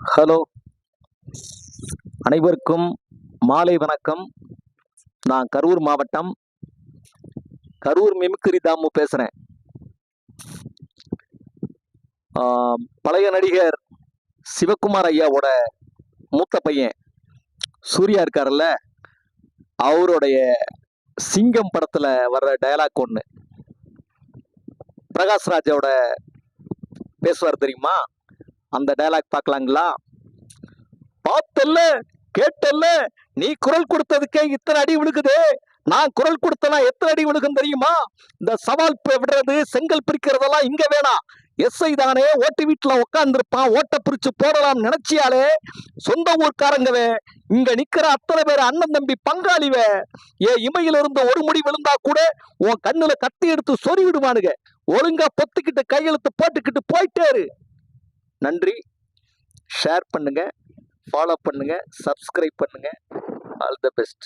Hello, அனைவருக்கும் மாலை வணக்கம். நான் கரூர் மாவட்டம் கரூர் மிமிக்ரி தாமு பேசுகிறேன். பழைய நடிகர் சிவகுமார் ஐயாவோட மூத்த பையன் சூர்யா இருக்கார்ல, அவருடைய சிங்கம் படத்தில் வர்ற டயலாக் ஒன்று பிரகாஷ்ராஜோட பேசுவார் தெரியுமா? அந்த டயலாக் பார்க்கலாங்களா? பார்த்தல்ல, கேட்டல்ல, நீ குரல் கொடுத்ததுக்கே இத்தனை அடி விழுகுது. நான் குரல் கொடுத்தனா எத்தனை அடி விழுகும் தெரியுமா? இந்த சவால் விடுறது, செங்கல் பிரிக்கிறதெல்லாம் இங்க வேணாம். எஸ்ஐ தானே ஓட்டு வீட்டுல உட்காந்துருப்பான், ஓட்ட பிரிச்சு போடலாம் நினைச்சியாலே சொந்த ஊர்க்காரங்கவே. இங்க நிக்கிற அத்தனை பேர் அண்ணன் தம்பி பங்காளிவே. இமையில இருந்து ஒரு முடி விழுந்தா கூட உன் கண்ணுல கத்தி எடுத்து சொறி விடுவானுங்க. ஒழுங்கா பொத்துக்கிட்டு கையெழுத்து போட்டுக்கிட்டு போயிட்டேரு. நன்றி. ஷேர் பண்ணுங்க, ஃபாலோ பண்ணுங்க, சப்ஸ்கிரைப் பண்ணுங்க. All the best.